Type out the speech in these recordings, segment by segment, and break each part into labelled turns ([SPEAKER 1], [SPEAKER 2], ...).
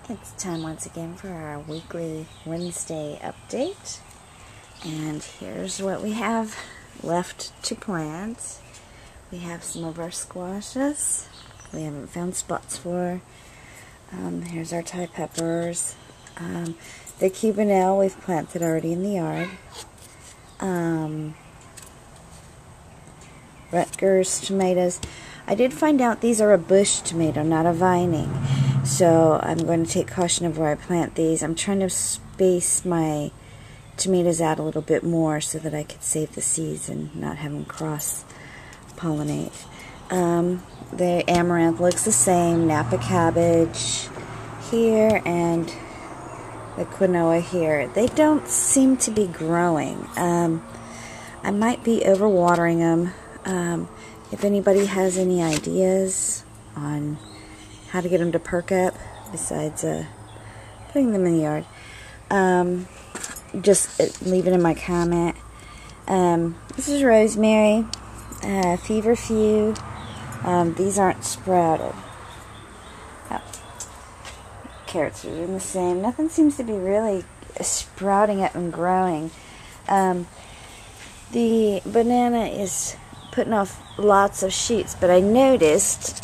[SPEAKER 1] It's time once again for our weekly Wednesday update. And here's what we have left to plant. We have some of our squashes we haven't found spots for. Here's our Thai peppers. The cubanelle we've planted already in the yard. Rutgers tomatoes. I did find out these are a bush tomato, not a vining. So I'm going to take caution of where I plant these. I'm trying to space my tomatoes out a little bit more so that I could save the seeds and not have them cross-pollinate. The amaranth looks the same. Napa cabbage here and the quinoa here. They don't seem to be growing. I might be overwatering them. If anybody has any ideas on how to get them to perk up besides putting them in the yard, just leave it in my comment. This is rosemary, feverfew. These aren't sprouted. Oh. Carrots are doing the same. Nothing seems to be really sprouting up and growing. The banana is putting off lots of shoots, but I noticed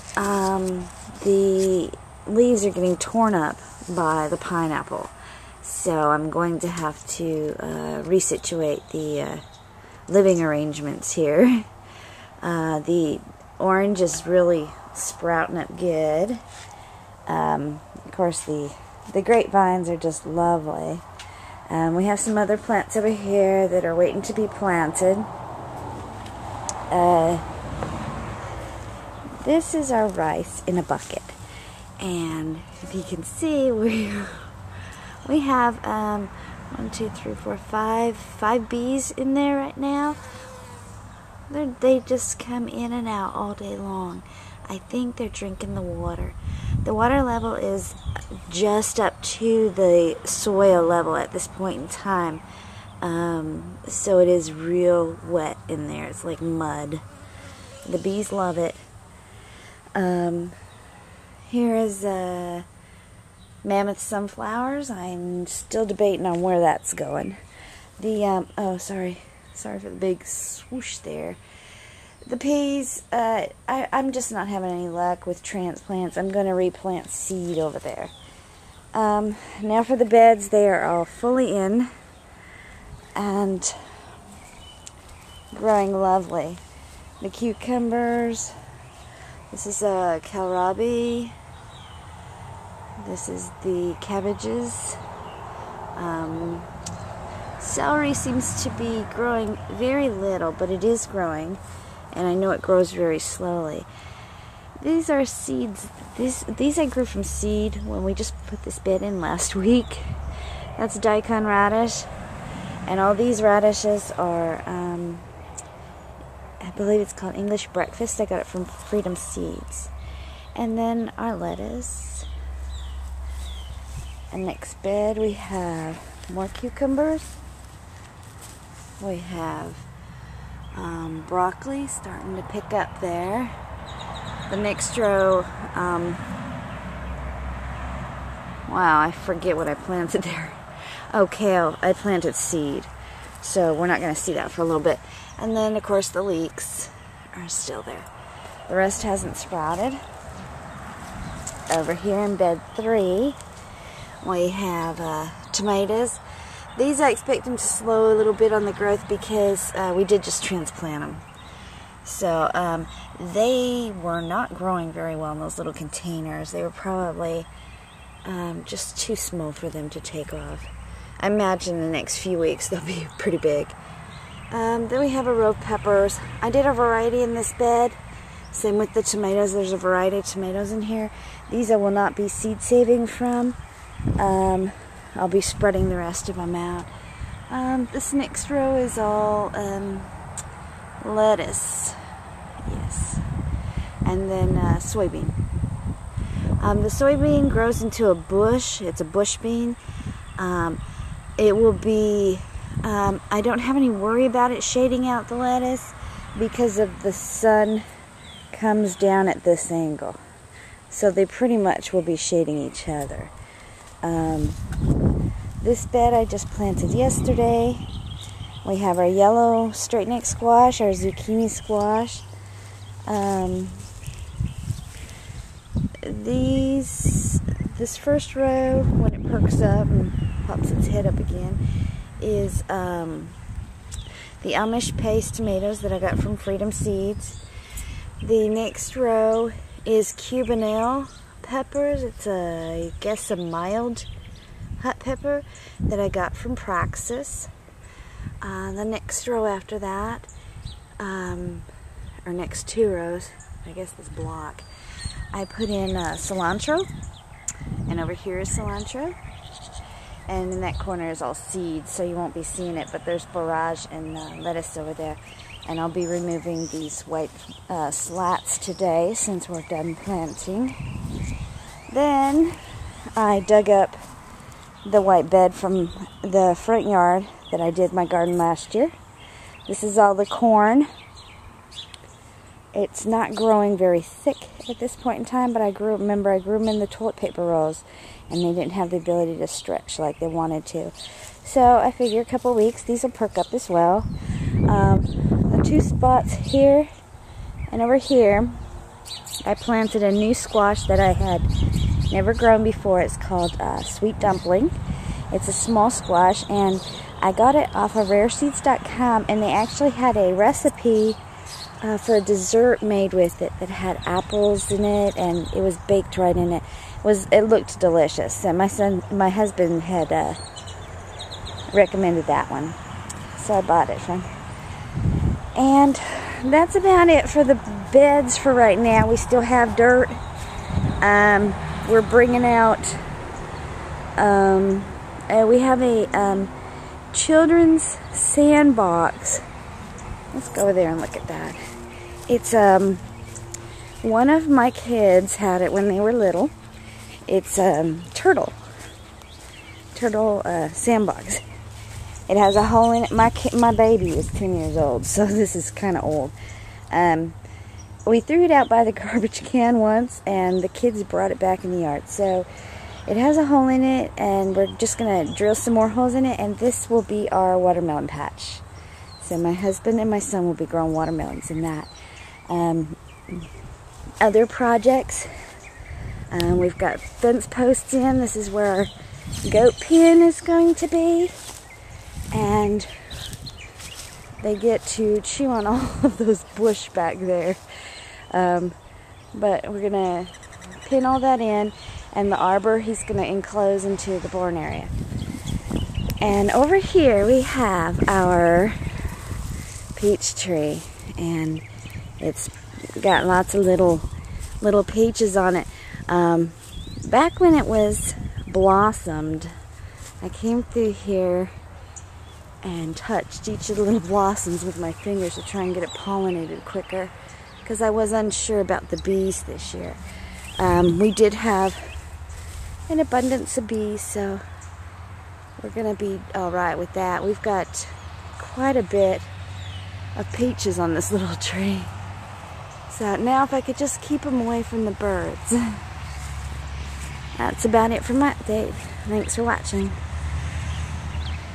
[SPEAKER 1] the leaves are getting torn up by the pineapple. So I'm going to have to resituate the living arrangements here. The orange is really sprouting up good. Of course, the grapevines are just lovely. We have some other plants over here that are waiting to be planted. This is our rice in a bucket, and if you can see, we have 1, 2, 3, 4, 5 bees in there right now. They just come in and out all day long. I think they're drinking the water. The water level is just up to the soil level at this point in time. So it is real wet in there. It's like mud. The bees love it. Here is mammoth sunflowers. I'm still debating on where that's going. The oh, sorry for the big swoosh there. The peas, I'm just not having any luck with transplants. I'm going to replant seed over there. Now for the beds, they are all fully in and growing lovely. The cucumbers, this is a kohlrabi, this is the cabbages. Celery seems to be growing very little, but it is growing, and I know it grows very slowly. These are seeds. These I grew from seed when we just put this bed in last week. That's daikon radish. And all these radishes are, I believe it's called English breakfast. I got it from Freedom Seeds. And then our lettuce. And next bed we have more cucumbers. We have broccoli starting to pick up there. The next row, wow, I forget what I planted there. Oh, kale. I planted seed. So we're not going to see that for a little bit. And then, of course, the leeks are still there. The rest hasn't sprouted. Over here in bed 3, we have tomatoes. These I expect them to slow a little bit on the growth because we did just transplant them. So they were not growing very well in those little containers. They were probably just too small for them to take off. I imagine in the next few weeks they'll be pretty big. Then we have a row of peppers. I did a variety in this bed. Same with the tomatoes. There's a variety of tomatoes in here. These I will not be seed saving from. I'll be spreading the rest of them out. This next row is all lettuce. Yes. And then soybean. The soybean grows into a bush. It's a bush bean. It will be, I don't have any worry about it shading out the lettuce because of the sun comes down at this angle. So they pretty much will be shading each other. This bed I just planted yesterday. We have our yellow straight neck squash, our zucchini squash. This first row, when it perks up and pops its head up again, is the Amish paste tomatoes that I got from Freedom Seeds. The next row is Cubanelle peppers. It's I guess a mild hot pepper that I got from Praxis. The next row after that, or next two rows, I guess this block, I put in cilantro, and over here is cilantro, and in that corner is all seeds, so you won't be seeing it, but there's borage and lettuce over there. And I'll be removing these white slats today since we're done planting. Then I dug up the white bed from the front yard that I did my garden last year. This is all the corn. It's not growing very thick at this point in time, but I grew them in the toilet paper rolls, and they didn't have the ability to stretch like they wanted to. So I figure a couple weeks these will perk up as well. The two spots here and over here, I planted a new squash that I had never grown before. It's called Sweet Dumpling. It's a small squash, and I got it off of rareseeds.com, and they actually had a recipe for a dessert made with it that had apples in it, and it was baked right in it. It looked delicious, and my husband had recommended that one, so I bought it from. And that's about it for the beds for right now. We still have dirt. We're bringing out. We have a children's sandbox. Let's go over there and look at that. It's one of my kids had it when they were little. It's turtle sandbox. It has a hole in it. My baby is 10 years old, so this is kind of old. We threw it out by the garbage can once, and the kids brought it back in the yard. So it has a hole in it, and we're just going to drill some more holes in it, and this will be our watermelon patch. So my husband and my son will be growing watermelons in that. Other projects, we've got fence posts in. This is where our goat pen is going to be, and they get to chew on all of those bush back there. But we're gonna pin all that in, and the arbor he's gonna enclose into the barn area. And over here we have our peach tree, and it's got lots of little peaches on it. Back when it was blossomed, I came through here and touched each of the little blossoms with my fingers to try and get it pollinated quicker, because I was unsure about the bees this year. We did have an abundance of bees, so we're gonna be all right with that. We've got quite a bit of peaches on this little tree. So now if I could just keep them away from the birds. That's about it for my update. Thanks for watching.